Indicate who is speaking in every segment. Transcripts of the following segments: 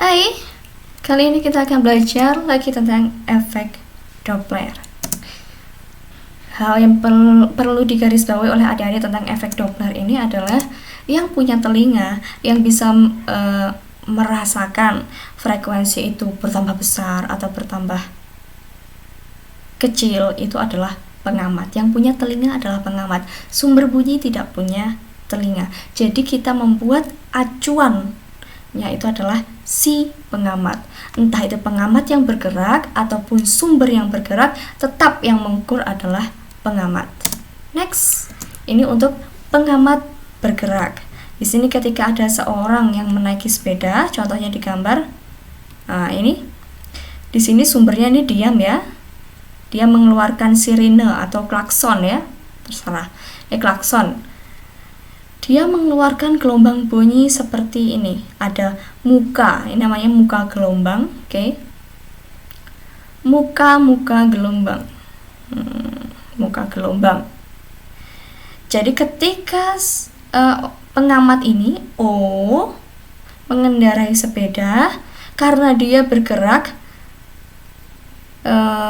Speaker 1: Hai, kali ini kita akan belajar lagi tentang efek Doppler. Hal yang perlu digarisbawahi oleh adik-adik tentang efek Doppler ini adalah yang punya telinga yang bisa merasakan frekuensi itu bertambah besar atau bertambah kecil itu adalah pengamat. Yang punya telinga adalah pengamat. Sumber bunyi tidak punya telinga. Jadi kita membuat acuannya itu adalah si pengamat. Entah itu pengamat yang bergerak ataupun sumber yang bergerak, tetap yang mengukur adalah pengamat. Next, ini untuk pengamat bergerak. Di sini ketika ada seorang yang menaiki sepeda, contohnya di gambar. Nah, ini di sini sumbernya ini diam ya. Dia mengeluarkan sirine atau klakson ya. Terserah. Klakson. Dia mengeluarkan gelombang bunyi seperti ini. Ada muka, ini namanya muka gelombang, oke. Muka gelombang. Muka gelombang. Jadi ketika pengamat ini O mengendarai sepeda, karena dia bergerak,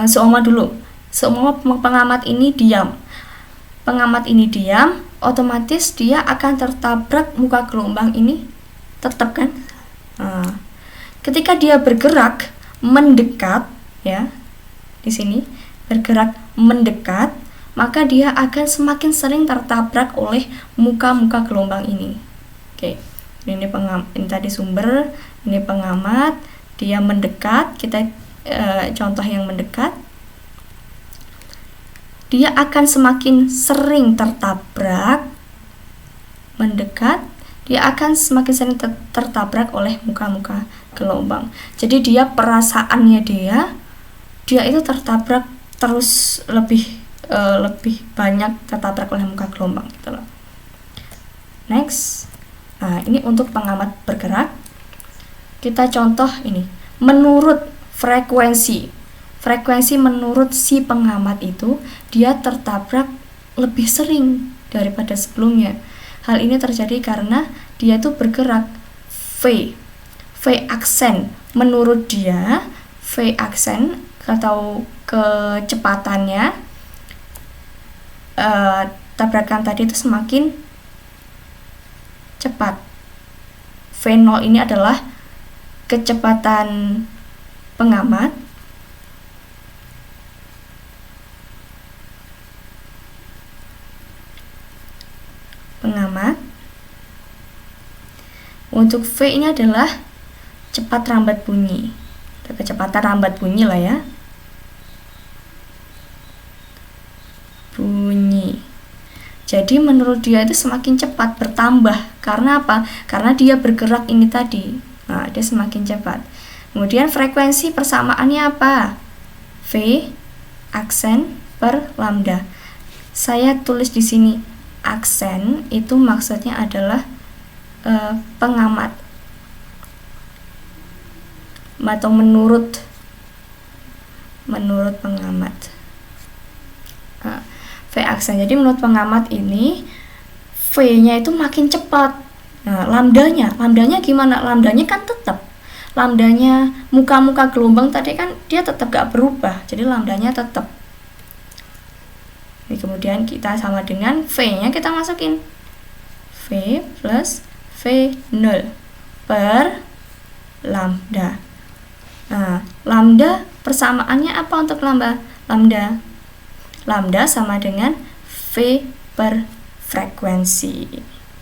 Speaker 1: seumpama pengamat ini diam. Pengamat ini diam, otomatis dia akan tertabrak muka gelombang ini, tetap kan? Ketika dia bergerak mendekat, ya, di sini bergerak mendekat, maka dia akan semakin sering tertabrak oleh muka-muka gelombang ini. Oke, ini tadi sumber, ini pengamat, dia mendekat, kita contoh yang mendekat. Dia akan semakin sering tertabrak, mendekat, dia akan semakin sering tertabrak oleh muka-muka gelombang. Jadi dia perasaannya dia itu tertabrak terus lebih banyak tertabrak oleh muka gelombang gitu loh. Next, nah ini untuk pengamat bergerak. Kita contoh ini, menurut frekuensi menurut si pengamat itu dia tertabrak lebih sering daripada sebelumnya. Hal ini terjadi karena dia itu bergerak V aksen. Menurut dia V aksen atau kecepatannya tabrakan tadi itu semakin cepat. V0 ini adalah kecepatan pengamat. Untuk V ini adalah cepat rambat bunyi, kecepatan rambat bunyi lah ya, bunyi. Jadi menurut dia itu semakin cepat bertambah. Karena apa? Karena dia bergerak ini tadi. Nah, dia semakin cepat. Kemudian frekuensi persamaannya apa? V aksen per lambda. Saya tulis di sini aksen itu maksudnya adalah pengamat atau menurut pengamat. V aksen. Jadi menurut pengamat ini V-nya itu makin cepat. Nah, lambdanya gimana? Lambdanya kan tetap. Lambdanya muka-muka gelombang tadi kan dia tetap gak berubah. Jadi lambdanya tetap. Kemudian kita sama dengan V-nya kita masukin V plus V0 per lambda. Nah, lambda persamaannya apa untuk lambda? Lambda sama dengan V per frekuensi.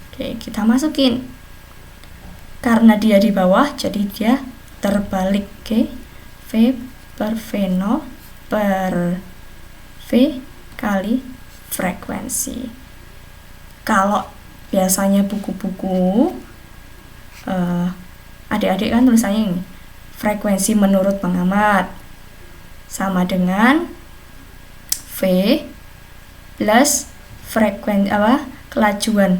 Speaker 1: Oke, kita masukin. Karena dia di bawah, jadi dia terbalik. Oke, V per V0 per V kali frekuensi. Kalau biasanya buku-buku adik-adik kan tulisannya ini, frekuensi menurut pengamat sama dengan V plus kelajuan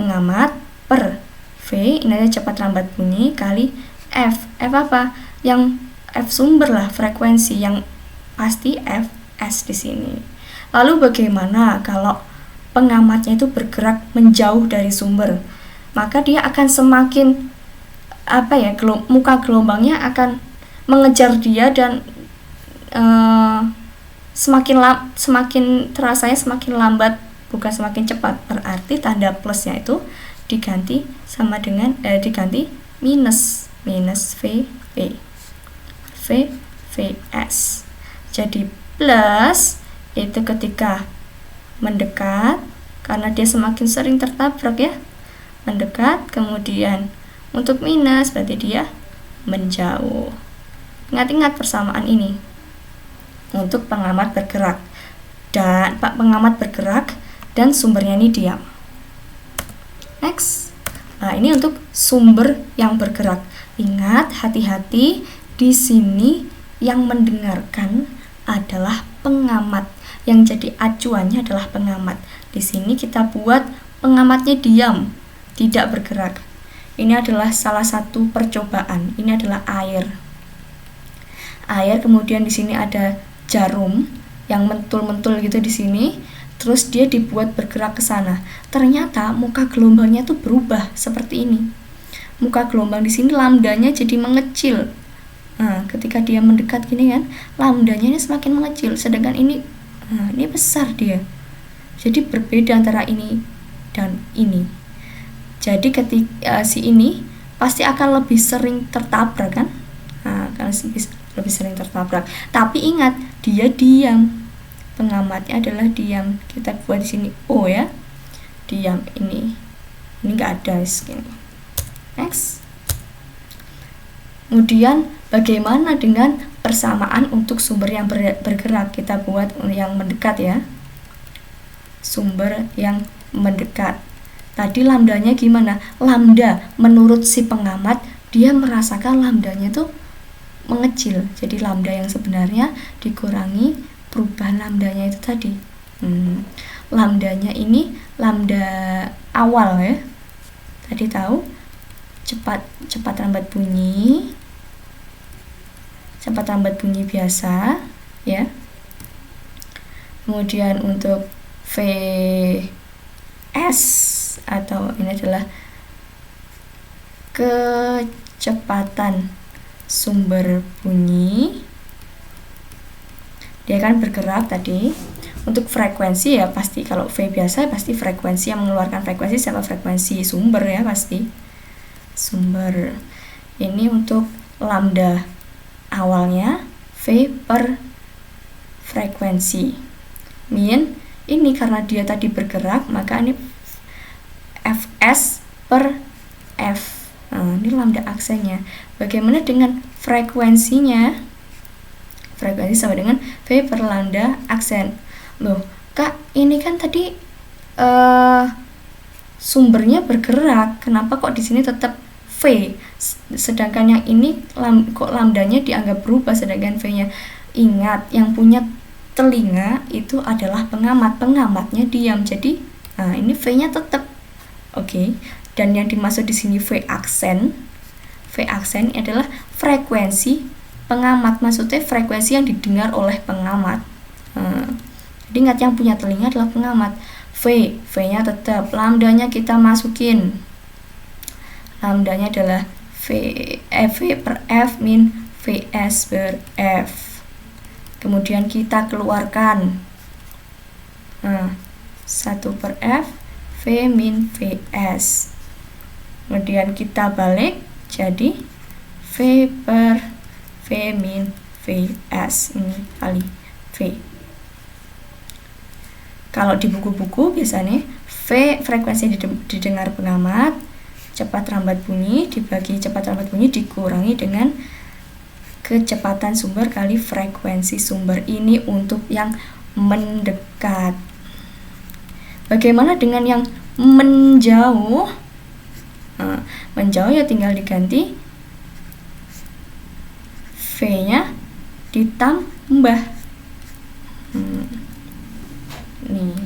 Speaker 1: pengamat per V, ini aja cepat rambat bunyi, kali F apa? Yang F sumber lah, frekuensi yang pasti Fs di sini. Lalu bagaimana kalau pengamatnya itu bergerak menjauh dari sumber? Maka dia akan semakin muka gelombangnya akan mengejar dia dan semakin terasanya semakin lambat, bukan semakin cepat. Berarti tanda plusnya itu diganti sama dengan diganti minus VV VVS. Jadi plus itu ketika mendekat, karena dia semakin sering tertabrak ya, mendekat. Kemudian untuk minus berarti dia menjauh. Ingat-ingat persamaan ini untuk pengamat bergerak dan sumbernya ini diam. Next. Nah, ini untuk sumber yang bergerak. Ingat, hati-hati, di sini yang mendengarkan adalah pengamat. Yang jadi acuannya adalah pengamat. Di sini kita buat pengamatnya diam, tidak bergerak. Ini adalah salah satu percobaan. Ini adalah air. Kemudian di sini ada jarum yang mentul-mentul gitu di sini. Terus dia dibuat bergerak ke sana. Ternyata muka gelombangnya tuh berubah seperti ini. Muka gelombang di sini lambdanya jadi mengecil. Nah, ketika dia mendekat gini kan, lambdanya ini semakin mengecil. Sedangkan ini besar dia. Jadi berbeda antara ini dan ini. Jadi ketika si ini pasti akan lebih sering tertabrak kan? Akan lebih sering tertabrak. Tapi ingat, dia diam. Pengamatnya adalah diam. Kita buat di sini O ya. Diam ini enggak ada skin. Next. Kemudian bagaimana dengan persamaan untuk sumber yang bergerak? Kita buat yang mendekat ya. Sumber yang mendekat. Tadi lambdanya gimana? Lambda menurut si pengamat, dia merasakan lambdanya tuh mengecil. Jadi lambda yang sebenarnya dikurangi perubahan lambdanya itu tadi. Lambdanya ini lambda awal ya. Tadi tahu cepat lambat bunyi. Cepat lambat bunyi biasa ya. Kemudian untuk VS atau ini adalah kecepatan sumber bunyi. Dia kan bergerak tadi. Untuk frekuensi ya pasti, kalau V biasa pasti frekuensi yang mengeluarkan frekuensi siapa? Frekuensi sumber ya pasti. Sumber. Ini untuk lambda awalnya V per frekuensi. Min ini karena dia tadi bergerak, maka ini Fs per F. Ini lambda aksennya. Bagaimana dengan frekuensinya? Frekuensi sama dengan V per lambda aksen. Loh, Kak, ini kan tadi sumbernya bergerak. Kenapa kok di sini tetap V? Sedangkan yang ini kok lambdanya dianggap berubah sedangkan V-nya. Ingat, yang punya telinga itu adalah pengamat. Pengamatnya diam. Jadi, ini V-nya tetap. Oke. Dan yang dimaksud di sini V aksen. V aksen adalah frekuensi pengamat. Maksudnya frekuensi yang didengar oleh pengamat. Jadi ingat, yang punya telinga adalah pengamat. V-nya tetap. Lambdanya kita masukin. Lambdanya adalah V per F min Vs per F. Kemudian kita keluarkan 1 per F V min Vs. Kemudian kita balik jadi V per V min Vs. Ini kali V. Kalau di buku-buku biasanya V frekuensi didengar pengamat, cepat lambat bunyi dibagi cepat lambat bunyi dikurangi dengan kecepatan sumber kali frekuensi sumber. Ini untuk yang mendekat. Bagaimana dengan yang menjauh? Menjauh ya tinggal diganti V-nya ditambah nih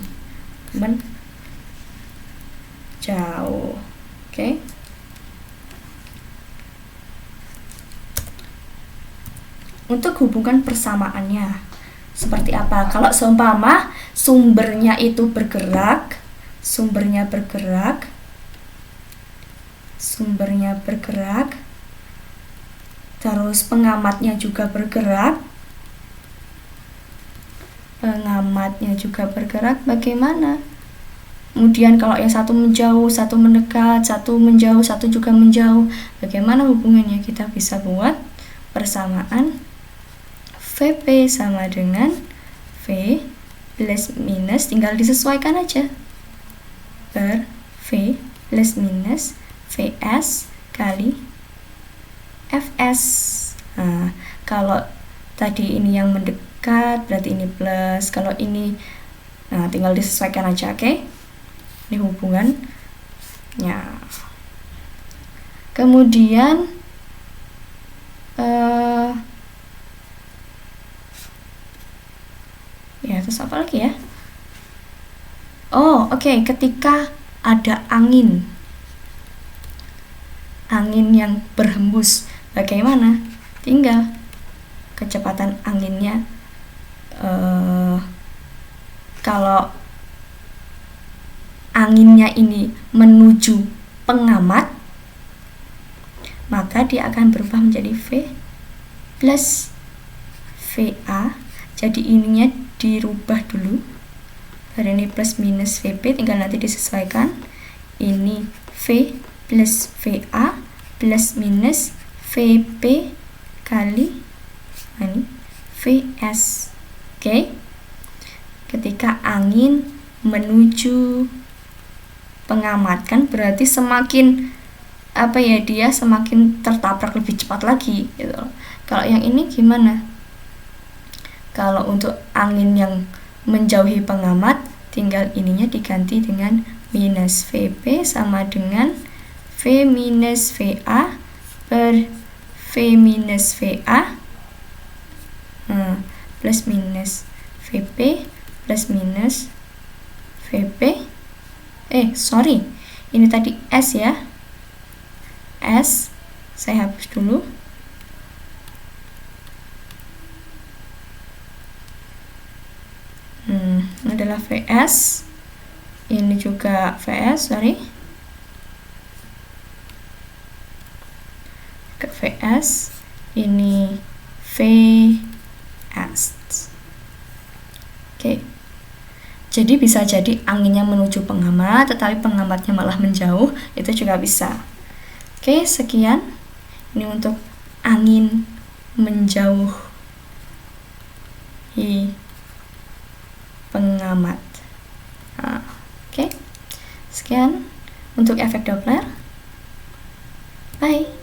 Speaker 1: menjauh. Oke. Untuk hubungan persamaannya seperti apa? Kalau seumpama sumbernya itu bergerak, sumbernya bergerak, terus pengamatnya juga bergerak. Bagaimana? Kemudian kalau yang satu menjauh, satu mendekat, satu menjauh, satu juga menjauh, bagaimana hubungannya? Kita bisa buat persamaan VP sama dengan V plus minus, tinggal disesuaikan aja, per V plus minus VS kali Fs. Nah, kalau tadi ini yang mendekat berarti ini plus, kalau ini tinggal disesuaikan aja, oke? Ini hubungannya. Kemudian terus apa lagi ya? Oke. Ketika ada angin yang berhembus, bagaimana? Tinggal kecepatan anginnya, kalau anginnya ini menuju pengamat, maka dia akan berubah menjadi V plus VA. Jadi ininya dirubah dulu, baru ini plus minus VP, tinggal nanti disesuaikan. Ini V plus VA plus minus VP kali ini VS. Oke. Ketika angin menuju pengamat, kan berarti semakin dia semakin tertabrak lebih cepat lagi gitu. Kalau yang ini gimana? Kalau untuk angin yang menjauhi pengamat, tinggal ininya diganti dengan minus VP sama dengan V minus VA per V minus VA plus minus VP plus minus VP. Ini tadi S ya. S saya hapus dulu. Adalah VS. Ini juga VS, ke VS. Ini VS. Oke. Jadi bisa jadi anginnya menuju pengamat, tetapi pengamatnya malah menjauh, itu juga bisa. Oke, sekian. Ini untuk angin menjauhi pengamat. Oke. Sekian untuk efek Doppler. Bye.